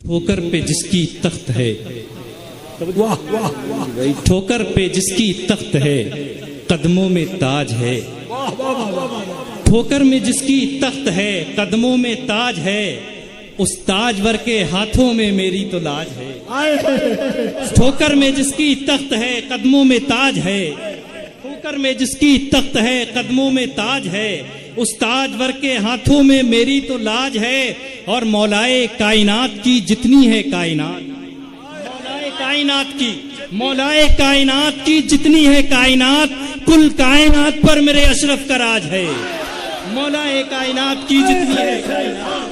ठोकर पे जिसकी तख्त है, वाह वाह वाह, ठोकर पे जिसकी तख्त है, कदमों में ताज है। ठोकर में जिसकी तख्त है, कदमों में ताज है, उस ताजवर के हाथों में मेरी तो लाज है। ठोकर में जिसकी तख्त है, कदमों में ताज है। ठोकर में जिसकी तख्त है, कदमों में ताज है, उस ताजवर के हाथों में मेरी तो लाज है। और मौलाए कायनात की जितनी है कायनात, मौलाए कायनात की, मौलाए कायनात की जितनी है कायनात, कुल कायनात पर मेरे अशरफ का राज है। मौलाए कायनात की जितनी है कायनात,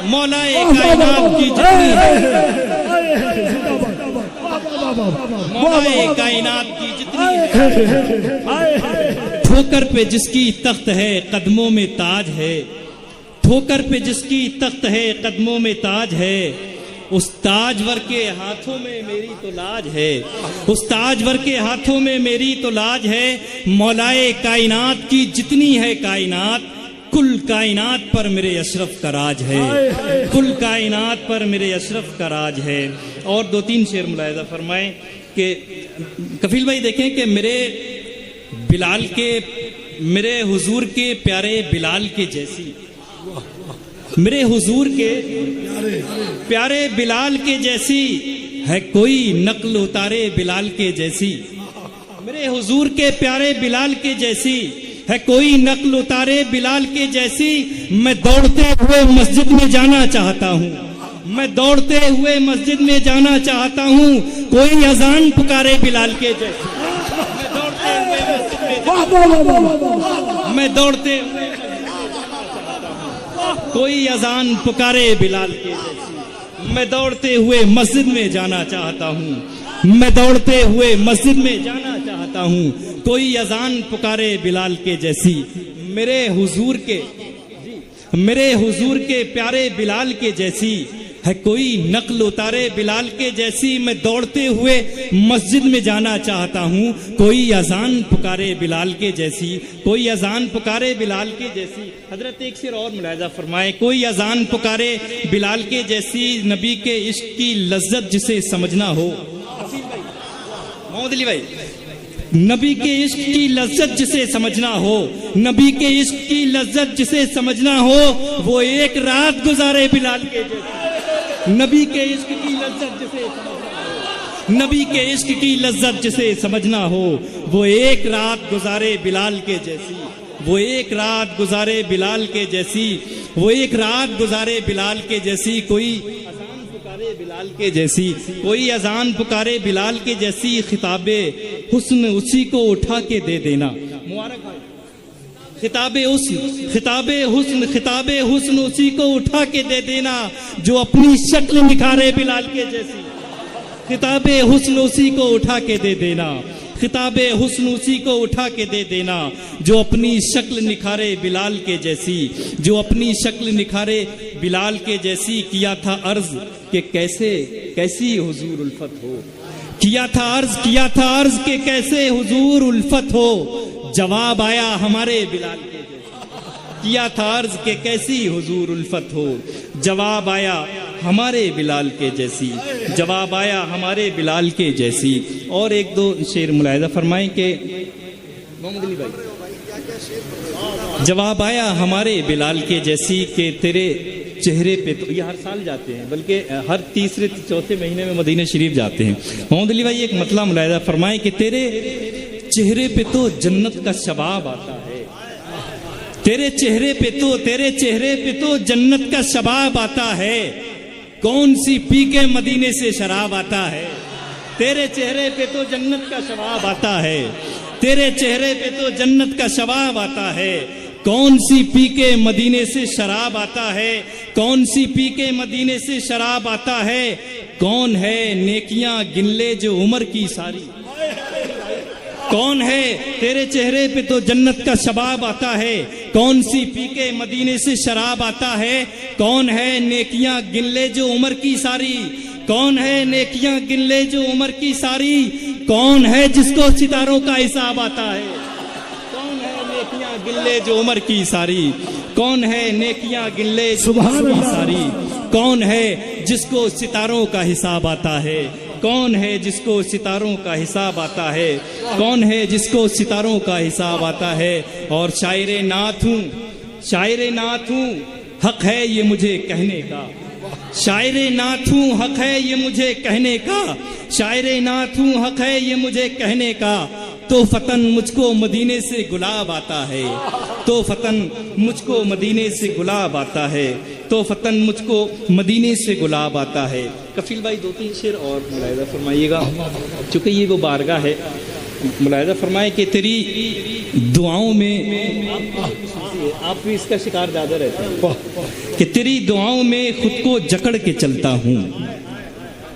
मौलाए कायनात की जितनी है, मौलाए कायनात की जितनी है। ठोकर पे जिसकी तख्त है, कदमों में ताज है। ठोकर पे जिसकी तख्त है, कदमों में ताज है, उस ताजवर के हाथों में मेरी तो लाज है। उस ताजवर के हाथों में मेरी तो लाज है। मौलाए कायनात की जितनी है कायनात, कुल कायनात पर मेरे अशरफ का राज है। कुल कायनात पर मेरे अशरफ का राज है। और दो तीन शेर मुलाहिजा फरमाएं कि कफील भाई देखें कि मेरे बिलाल के, मेरे हुजूर के प्यारे बिलाल के जैसी, मेरे हुजूर के प्यारे बिलाल के जैसी है कोई नक्ल उतारे बिलाल के जैसी। मेरे हुजूर के प्यारे बिलाल के जैसी है कोई नक्ल उतारे बिलाल के जैसी। मैं दौड़ते हुए मस्जिद में जाना चाहता हूँ, मैं दौड़ते हुए मस्जिद में जाना चाहता हूँ, कोई अजान पुकारे बिलाल के जैसी। मैं दौड़ते हुए मैं दौड़ते हुए कोई अजान पुकारे बिलाल के जैसी। मैं दौड़ते हुए मस्जिद में जाना चाहता हूँ, मैं दौड़ते हुए मस्जिद में जाना चाहता हूँ, कोई अजान पुकारे बिलाल के जैसी। मेरे हुजूर के, मेरे हुजूर के प्यारे बिलाल के जैसी है कोई नक्ल उतारे बिलाल के जैसी। मैं दौड़ते हुए मस्जिद में जाना चाहता हूँ, कोई अजान पुकारे बिलाल के जैसी, कोई अजान पुकारे बिलाल के जैसी। हजरत एक शेर और मुलाहिजा फरमाए, कोई अजान पुकारे बिलाल के जैसी, नबी के इश्क की लज्जत जिसे समझना हो। मोहम्मद अली भाई, नबी के इश्क की लज्जत जिसे समझना हो, नबी के इश्क की लज्जत जिसे समझना हो, वो एक रात गुजारे बिलाल के जैसी। नबी के इश्क की लज्जत जिसे समझना हो, नबी के इश्क की लज्जत जिसे समझना हो, वो एक रात गुजारे बिलाल के जैसी। वो एक रात गुजारे बिलाल के जैसी, वो एक रात गुजारे बिलाल के जैसी। कोई अजान पुकारे बिलाल के जैसी, कोई अजान पुकारे बिलाल के जैसी। खिताबे हुस्न उसी को उठा के दे देना। मुबारक भाई, खिताबे हुस्न, खिताबे हुस्न, खिताबे हुस्न उसी को उठा के दे देना, जो अपनी शक्ल निखारे बिलाल के जैसी। खिताबे हुस्न उसी को उठा के दे देना, खिताबे हुस्न उसी को उठा के दे देना, जो अपनी शक्ल निखारे बिलाल के जैसी, जो अपनी शक्ल निखारे बिलाल के जैसी। किया था अर्ज कि कैसे कैसी हुजूर उल्फत हो, किया था अर्ज, किया था अर्ज के कैसे हुजूर उल्फत हो, जवाब आया हमारे बिलाल के जैसी। किया था अर्ज के कैसी हुजूर उल्फत हो, जवाब आया हमारे बिलाल के जैसी, जवाब आया हमारे बिलाल के जैसी। और एक दो शेर मुलाहिजा फरमाएं कि मोहम्मद अली भाई, जवाब आया हमारे बिलाल के जैसी कि तेरे चेहरे पे, तो ये हर साल जाते हैं, बल्कि हर तीसरे चौथे महीने में मदीना शरीफ जाते हैं। मोहम्मद अली भाई एक मतला मुलाहिजा फरमाएं कि तेरे चेहरे पे तो जन्नत का शबाब आता है, तेरे चेहरे पे तो, तेरे चेहरे पे तो जन्नत का शबाब आता है, कौन सी पी के मदीने से शराब आता है। तेरे चेहरे पे तो जन्नत का शबाब आता है, तेरे चेहरे पे तो जन्नत का शबाब आता है, कौन सी पी के मदीने से शराब आता है, कौन सी पी के मदीने से शराब आता है। कौन है नेकियां गिन ले जो उम्र की सारी, कौन है, तेरे चेहरे पे तो जन्नत का शबाब आता है, कौन सी पी के मदीने से शराब आता है। कौन है नेकियां गिन ले जो उम्र की सारी, कौन है नेकियां गिन ले जो उम्र की सारी। कौन है जिसको सितारों का हिसाब आता है, कौन है नेकियां गिन ले जो उम्र की सारी, कौन है नेकियां गिन ले जो उम्र की सारी। कौन है जिसको सितारों का हिसाब आता है? कौन है जिसको सितारों का हिसाब आता है? कौन है जिसको सितारों का हिसाब आता है? और शायरे नात हूँ, शायरे नात हूँ, हक है ये मुझे कहने का। शायरे नात हूँ, हक है ये मुझे कहने का। शायरे नात हूँ, हक है ये मुझे कहने का। तो फतन मुझको मदीने से गुलाब आता है। तो फतन मुझको मदीने से गुलाब आता है। तो फतन मुझको मदीने से गुलाब आता है। कफील भाई 2-3 शेर और मुलाहिजा फरमाइएगा, चूँकि ये वो बारगाह है। मुलाहिजा फरमाए कि तेरी दुआओं में, आप भी इसका शिकार ज़्यादा रहते हैं, कि तेरी दुआओं में खुद को जकड़ के चलता हूँ।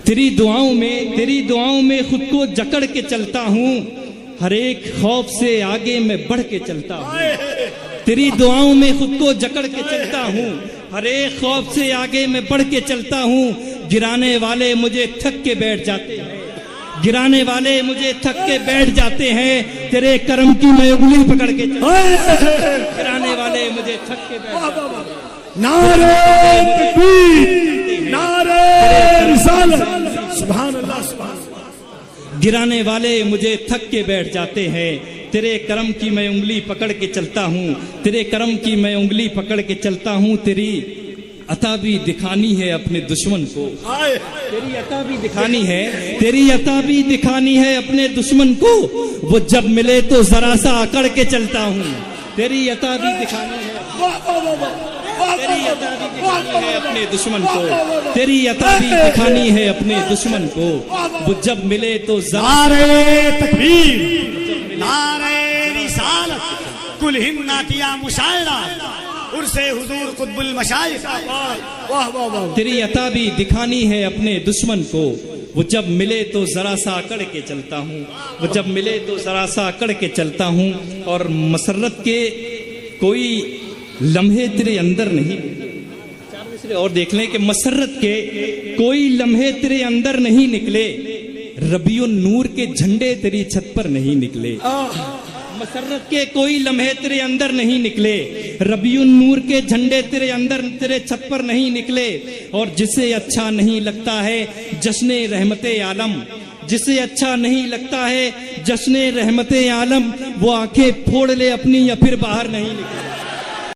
तेरी दुआओं में खुद को जकड़ के चलता हूँ। हर एक खौफ से आगे मैं बढ़ के चलता हूँ। तेरी दुआओं में खुद को जकड़ के चलता हूँ। हर एक खौफ से आगे मैं बढ़ के चलता हूँ। गिराने वाले मुझे थक के बैठ जाते हैं। गिराने वाले मुझे थक के बैठ जाते हैं। तेरे करम की मैं उंगली पकड़ के गिराने वाले मुझे थक के बैठ जाते हैं। नारे तकबीर, नारे रिसालत, सुभान अल्लाह, सुभान अल्लाह। गिराने वाले मुझे थक के बैठ जाते हैं। तेरे करम की मैं उंगली पकड़ के चलता हूँ। तेरे करम की मैं उंगली पकड़ के चलता हूँ। तेरी अता भी दिखानी है अपने दुश्मन को। तेरी अता भी दिखानी है, तेरी अता भी दिखानी है अपने दुश्मन को। वो जब मिले तो जरा सा अकड़ के चलता हूँ। तेरी अता भी दिखानी है, तेरी अता भी दिखानी है अपने दुश्मन को। तेरी अता भी दिखानी है अपने दुश्मन को। वो जब मिले तो नारे तकबीर, नारे रिसालत, कुल हिंद नातिया मुशायरा, उर्से हुजूर कुतुबुल मशाइख। वाह वाह वाह। तेरी अता भी दिखानी है अपने दुश्मन को। वो जब मिले तो जरा सा अकड़ के चलता हूँ। वो जब मिले तो जरा सा अकड़ के चलता हूँ। और मसरत के कोई लम्हे तेरे अंदर नहीं। और देख लें कि मसरत के कोई लम्हे तेरे अंदर नहीं निकले। रबियुन नूर के झंडे तेरी छत पर नहीं निकले। मसरत के कोई लम्हे तेरे अंदर नहीं निकले। रबियुन नूर के झंडे तेरे अंदर, तेरे छत पर नहीं निकले। और जिसे अच्छा नहीं लगता है जश्ने रहमते आलम, जिसे अच्छा नहीं लगता है जश्ने रहमते आलम, वो आंखें फोड़ ले अपनी या फिर बाहर नहीं निकले।